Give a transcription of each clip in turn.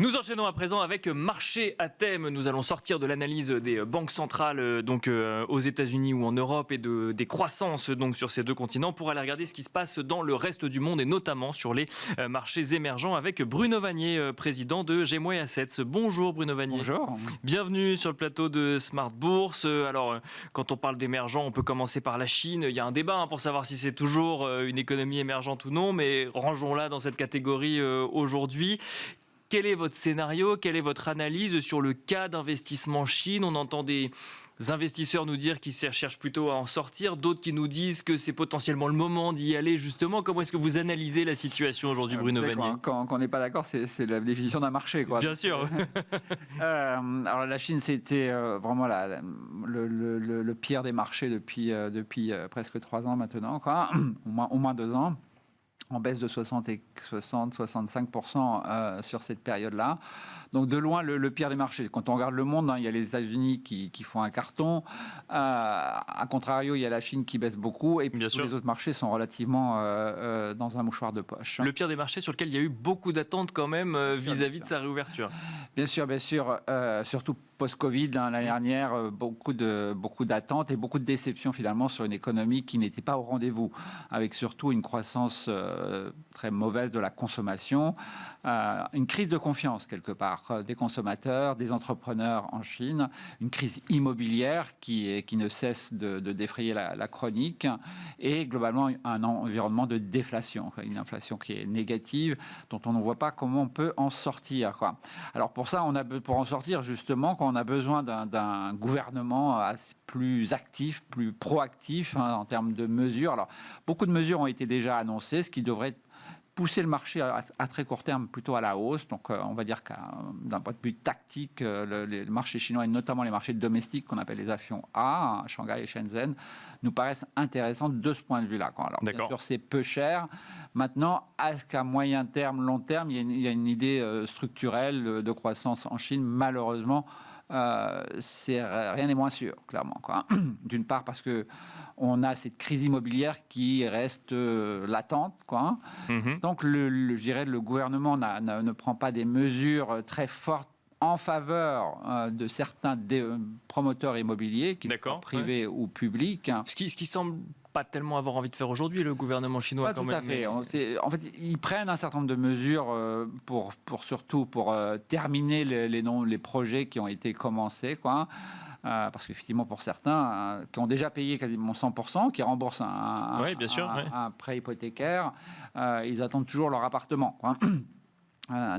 Nous enchaînons à présent avec Marché à thème. Nous allons sortir de l'analyse des banques centrales aux États-Unis ou en Europe et des croissances sur ces deux continents pour aller regarder ce qui se passe dans le reste du monde et notamment sur les marchés émergents avec Bruno Vanier, président de Gemway Assets. Bonjour Bruno Vanier. Bonjour. Bienvenue sur le plateau de Smart Bourse. Alors, quand on parle d'émergents, on peut commencer par la Chine. Il y a un débat pour savoir si c'est toujours une économie émergente ou non, mais rangeons-la dans cette catégorie aujourd'hui. Quel est votre scénario? Quelle est votre analyse sur le cas d'investissement Chine? On entend des investisseurs nous dire qu'ils cherchent plutôt à en sortir, d'autres qui nous disent que c'est potentiellement le moment d'y aller justement. Comment est-ce que vous analysez la situation aujourd'hui, Bruno Vanier? Quand on n'est pas d'accord, c'est la définition d'un marché, quoi. Bien sûr. Alors la Chine, c'était vraiment le pire des marchés depuis presque 3 ans maintenant, quoi. au moins 2 ans. En baisse de 60-65% sur cette période-là. Donc de loin, le pire des marchés. Quand on regarde le monde, il y a les États-Unis qui font un carton. A contrario, il y a la Chine qui baisse beaucoup. Et puis les autres marchés sont relativement dans un mouchoir de poche. Le pire des marchés sur lequel il y a eu beaucoup d'attentes quand même vis-à-vis de sa réouverture. Bien sûr. Surtout post-Covid, l'année dernière, beaucoup d'attentes et beaucoup de déceptions finalement sur une économie qui n'était pas au rendez-vous, avec surtout une croissance très mauvaise de la consommation, une crise de confiance quelque part des consommateurs, des entrepreneurs en Chine, une crise immobilière qui ne cesse de défrayer la chronique et globalement un environnement de déflation, une inflation qui est négative, dont on ne voit pas comment on peut en sortir, quoi. Alors pour ça, pour en sortir justement, on a besoin d'un gouvernement plus actif, plus proactif en termes de mesures. Alors, beaucoup de mesures ont été déjà annoncées, ce qui devrait pousser le marché à très court terme plutôt à la hausse. Donc, on va dire que d'un point de vue tactique, les marchés chinois et notamment les marchés domestiques qu'on appelle les actions A, Shanghai et Shenzhen, nous paraissent intéressants de ce point de vue-là. Alors, bien sûr, c'est peu cher. Maintenant, est-ce qu'à moyen terme, long terme, il y a une idée structurelle de croissance en Chine? Malheureusement, rien n'est moins sûr, clairement, quoi. D'une part parce que on a cette crise immobilière qui reste latente, quoi. Donc, je dirais, le gouvernement ne prend pas des mesures très fortes en faveur de certains promoteurs immobiliers, qu'ils soient privés ou publics. Ce qui semble pas tellement avoir envie de faire aujourd'hui, le gouvernement chinois. Pas tout à fait. En fait, ils prennent un certain nombre de mesures surtout pour terminer les projets qui ont été commencés, quoi. Parce qu'effectivement, pour certains qui ont déjà payé quasiment 100%, qui remboursent un prêt hypothécaire, ils attendent toujours leur appartement, quoi.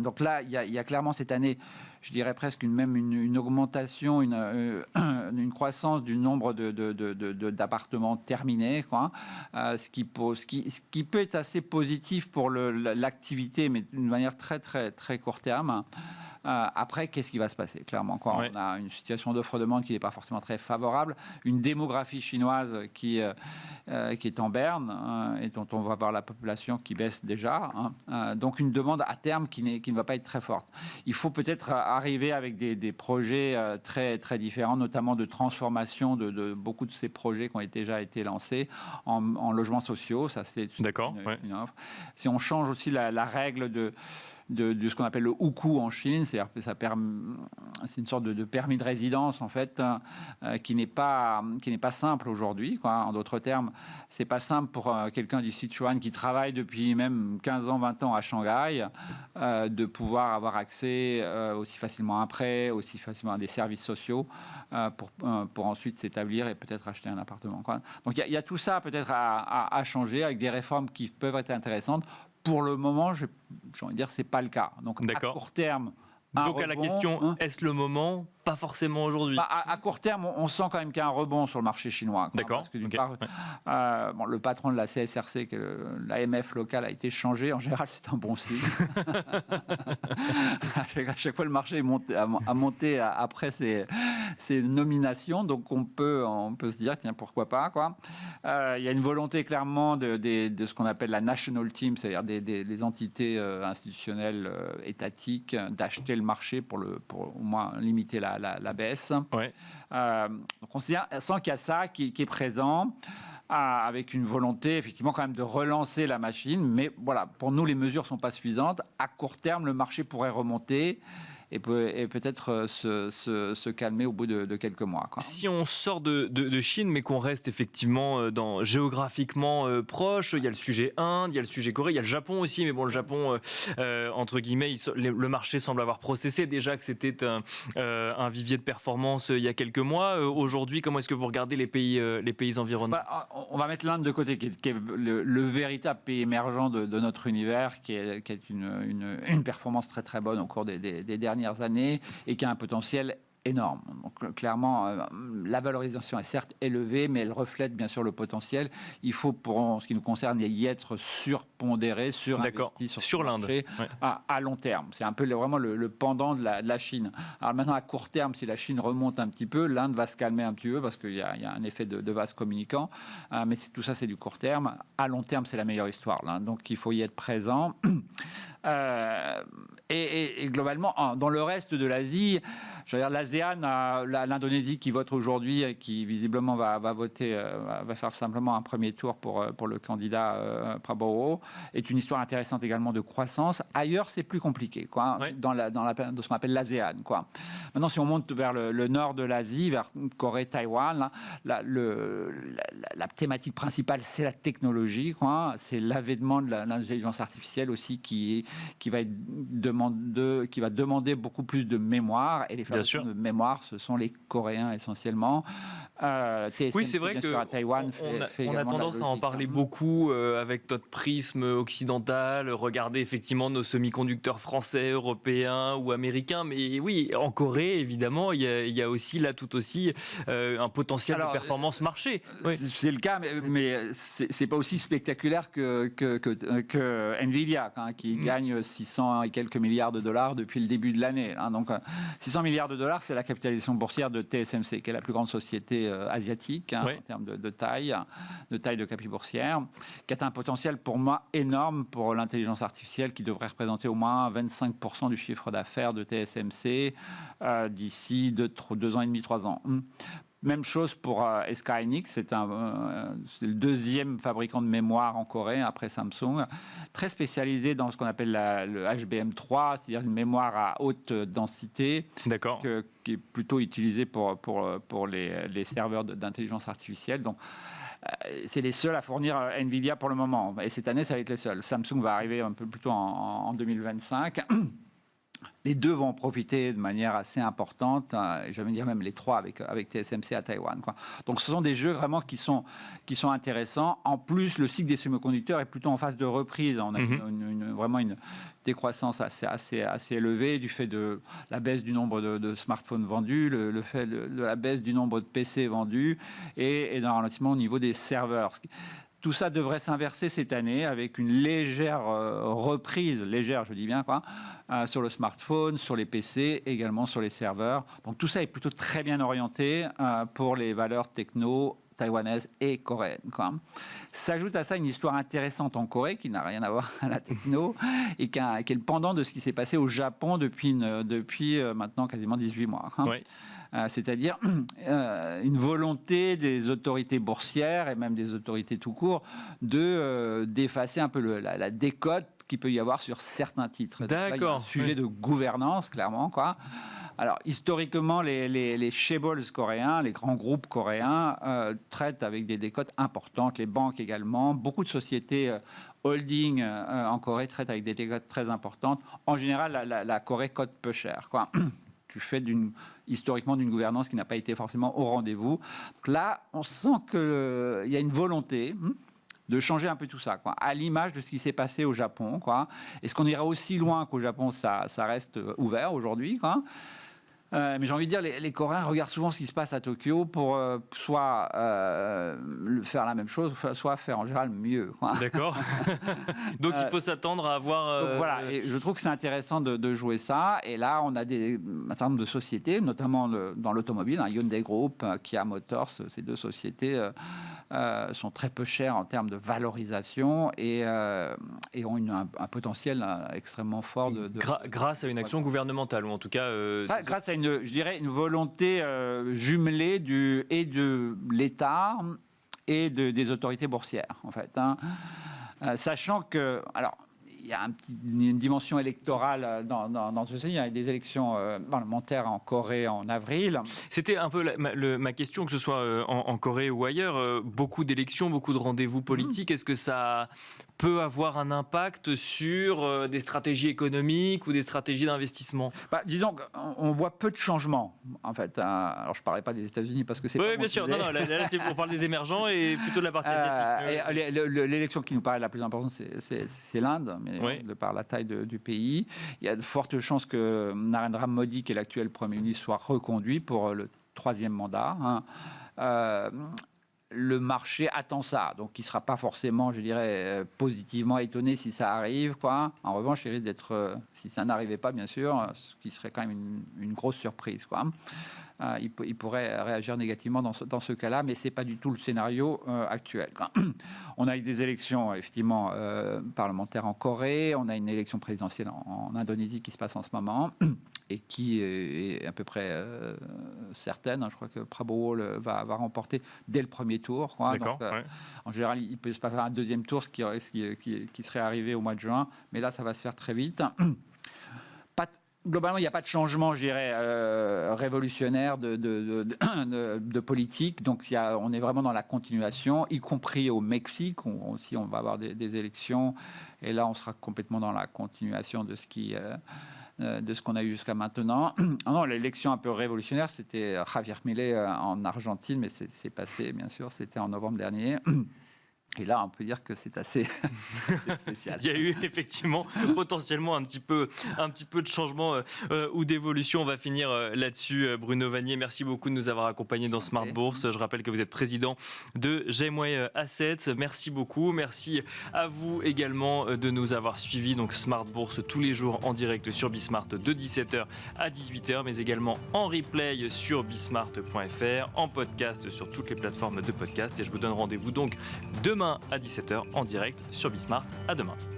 Donc là, il y a clairement cette année, je dirais presque une augmentation, une croissance du nombre d'appartements terminés, quoi. Ce qui peut être assez positif pour l'activité, mais d'une manière très, très, très court terme. Après, qu'est-ce qui va se passer? Clairement, quand on a une situation d'offre-demande qui n'est pas forcément très favorable, une démographie chinoise qui est en berne et dont on va voir la population qui baisse déjà, donc une demande à terme qui ne va pas être très forte. Il faut peut-être arriver avec des projets très, très différents, notamment de transformation de beaucoup de ces projets qui ont déjà été lancés en logements sociaux. Ça, c'est une offre. Si on change aussi la règle de ce qu'on appelle le hukou en Chine, c'est-à-dire que c'est une sorte de permis de résidence en fait qui n'est pas simple aujourd'hui, quoi. En d'autres termes, c'est pas simple pour quelqu'un du Sichuan qui travaille depuis même 15 ans, 20 ans à Shanghai de pouvoir avoir accès aussi facilement à un prêt, aussi facilement à des services sociaux pour ensuite s'établir et peut-être acheter un appartement, quoi. Donc il y a tout ça peut-être à changer avec des réformes qui peuvent être intéressantes. Pour le moment, j'ai envie de dire, c'est pas le cas. Donc, à court terme, donc à la question, est-ce le moment? Pas forcément aujourd'hui. À court terme, on sent quand même qu'il y a un rebond sur le marché chinois. D'accord. Parce que d'une part, le patron de la CSRC, l'AMF locale, a été changé. En général, c'est un bon signe. À chaque fois, le marché a monté après ces nominations. Donc, on peut se dire, tiens, pourquoi pas, quoi. Il y a une volonté clairement de ce qu'on appelle la national team, c'est-à-dire des entités institutionnelles étatiques, d'acheter le marché pour au moins limiter la baisse. Donc on sent qu'il y a ça qui est présent. avec une volonté effectivement quand même de relancer la machine. Mais voilà, pour nous, les mesures ne sont pas suffisantes. À court terme, le marché pourrait remonter et peut-être se calmer au bout de quelques mois, quoi. Si on sort de Chine, mais qu'on reste effectivement géographiquement proche, il y a le sujet Inde, il y a le sujet Corée, il y a le Japon aussi, mais bon, le Japon, entre guillemets, le marché semble avoir processé déjà que c'était un vivier de performance il y a quelques mois. Aujourd'hui, comment est-ce que vous regardez les pays environnants? On va mettre l'Inde de côté, qui est le véritable pays émergent de notre univers, qui est une performance très très bonne au cours des dernières années et qui a un potentiel énorme. Donc clairement, la valorisation est certes élevée, mais elle reflète bien sûr le potentiel. Il faut, pour ce qui nous concerne, y être surpondéré, surinvesti sur le marché, ouais, à long terme. C'est un peu vraiment le pendant de la Chine. Alors maintenant, à court terme, si la Chine remonte un petit peu, l'Inde va se calmer un petit peu parce qu'il y a un effet de vase communicant. Mais tout ça, c'est du court terme. À long terme, c'est la meilleure histoire, là. Donc il faut y être présent. Et globalement, dans le reste de l'Asie, je veux dire, l'ASEAN, l'Indonésie qui vote aujourd'hui, qui visiblement va voter, va faire simplement un premier tour pour le candidat Prabowo, est une histoire intéressante également de croissance. Ailleurs, c'est plus compliqué, quoi, oui, dans ce qu'on appelle l'ASEAN, quoi. Maintenant, si on monte vers le nord de l'Asie, vers Corée, Taïwan, la thématique principale, c'est la technologie, quoi. C'est l'avènement de l'intelligence artificielle aussi qui va demander beaucoup plus de mémoire, et les fabricants de mémoire, ce sont les Coréens essentiellement. TSMC, oui, c'est vrai que Taïwan on a tendance à en parler beaucoup avec notre prisme occidental, regarder effectivement nos semi-conducteurs français, européens ou américains, mais oui, en Corée, évidemment, il y a aussi là tout aussi un potentiel de performance marché. Oui. C'est le cas, mais c'est pas aussi spectaculaire que Nvidia, hein, qui gagne 600 et quelques milliards de dollars depuis le début de l'année. Hein. Donc 600 milliards de dollars, c'est la capitalisation boursière de TSMC, qui est la plus grande société asiatique, hein, oui, en termes de taille de capi boursière, qui a un potentiel pour moi énorme pour l'intelligence artificielle, qui devrait représenter au moins 25% du chiffre d'affaires de TSMC d'ici 2 ans et demi, 3 ans. Même chose pour SK Hynix, c'est le deuxième fabricant de mémoire en Corée après Samsung, très spécialisé dans ce qu'on appelle le HBM3, c'est-à-dire une mémoire à haute densité, qui est plutôt utilisée pour les serveurs d'intelligence artificielle. Donc, c'est les seuls à fournir Nvidia pour le moment. Et cette année, ça va être les seuls. Samsung va arriver un peu plus tôt en 2025. Les deux vont en profiter de manière assez importante, je vais dire même les trois avec TSMC à Taïwan, quoi. Donc ce sont des jeux vraiment qui sont intéressants. En plus, le cycle des semi-conducteurs est plutôt en phase de reprise. On a vraiment une décroissance assez élevée du fait de la baisse du nombre de smartphones vendus, le fait de la baisse du nombre de PC vendus et d'un ralentissement au niveau des serveurs. Tout ça devrait s'inverser cette année avec une légère reprise, légère, je dis bien, quoi, sur le smartphone, sur les PC, également sur les serveurs. Donc tout ça est plutôt très bien orienté pour les valeurs techno taïwanaises et coréennes, quoi. S'ajoute à ça une histoire intéressante en Corée qui n'a rien à voir à la techno et qui est le pendant de ce qui s'est passé au Japon depuis maintenant quasiment 18 mois. Hein. Oui. C'est-à-dire une volonté des autorités boursières et même des autorités tout court d'effacer un peu la décote qu'il peut y avoir sur certains titres. D'accord. Là, il y a un sujet de gouvernance, clairement, quoi. Alors, historiquement, les chaebols coréens, les grands groupes coréens, traitent avec des décotes importantes, les banques également. Beaucoup de sociétés holding en Corée traitent avec des décotes très importantes. En général, la Corée cote peu cher, quoi. Du fait historiquement d'une gouvernance qui n'a pas été forcément au rendez-vous. Donc là, on sent qu'il y a une volonté de changer un peu tout ça, quoi, à l'image de ce qui s'est passé au Japon, quoi. Est-ce qu'on ira aussi loin qu'au Japon? Ça reste ouvert aujourd'hui, quoi. Mais j'ai envie de dire, les Coréens regardent souvent ce qui se passe à Tokyo pour soit faire la même chose, soit faire en général mieux, quoi. D'accord. Donc il faut s'attendre à avoir... Donc, voilà, et je trouve que c'est intéressant de jouer ça. Et là, on a un certain nombre de sociétés, notamment dans l'automobile, Hyundai Group, Kia Motors, ces deux sociétés sont très peu chères en termes de valorisation et ont un potentiel extrêmement fort grâce à une action gouvernementale, ou en tout cas... grâce à une volonté jumelée de l'État et des autorités boursières, en fait. Sachant que, alors, il y a une dimension électorale dans ceci. Il y a des élections parlementaires en Corée en avril. C'était un peu ma question, que ce soit en Corée ou ailleurs. Beaucoup d'élections, beaucoup de rendez-vous politiques. Est-ce que ça peut avoir un impact sur des stratégies économiques ou des stratégies d'investissement? Disons qu'on voit peu de changements, en fait. Alors, je ne parlerai pas des États-Unis parce que c'est Oui, bien sûr. Non, là, on parle des émergents et plutôt de la partie asiatique. L'élection qui nous paraît la plus importante, c'est l'Inde, mais de par la taille du pays. Il y a de fortes chances que Narendra Modi, qui est l'actuel Premier ministre, soit reconduit pour le 3e mandat. Le marché attend ça, donc il ne sera pas forcément, je dirais, positivement étonné si ça arrive, quoi. En revanche, il risque d'être, si ça n'arrivait pas, bien sûr, ce qui serait quand même une grosse surprise, quoi. Il pourrait réagir négativement dans ce cas-là, mais ce n'est pas du tout le scénario actuel, quoi. On a eu des élections, effectivement, parlementaires en Corée, on a une élection présidentielle en Indonésie qui se passe en ce moment, et qui est à peu près certaine. Je crois que Prabowo va remporter dès le premier tour, quoi. Donc, en général, il peut se passer un deuxième tour, ce qui serait arrivé au mois de juin, mais là, ça va se faire très vite. Globalement, il n'y a pas de changement, je dirais, révolutionnaire de politique. Donc, on est vraiment dans la continuation, y compris au Mexique. Aussi, on va avoir des élections. Et là, on sera complètement dans la continuation de ce qu'on a eu jusqu'à maintenant. Non, l'élection un peu révolutionnaire, c'était Javier Milei en Argentine, mais c'est passé, bien sûr. C'était en novembre dernier. Et là, on peut dire que c'est assez spécial. Il y a eu effectivement potentiellement un petit peu de changement ou d'évolution. On va finir là-dessus. Bruno Vannier, merci beaucoup de nous avoir accompagnés dans Smart Bourse. Je rappelle que vous êtes président de Gemway Assets. Merci beaucoup. Merci à vous également de nous avoir suivis. Donc Smart Bourse tous les jours en direct sur Bismart de 17h à 18h, mais également en replay sur bismart.fr, en podcast sur toutes les plateformes de podcast. Et je vous donne rendez-vous donc demain à 17h en direct sur Bismart. À demain.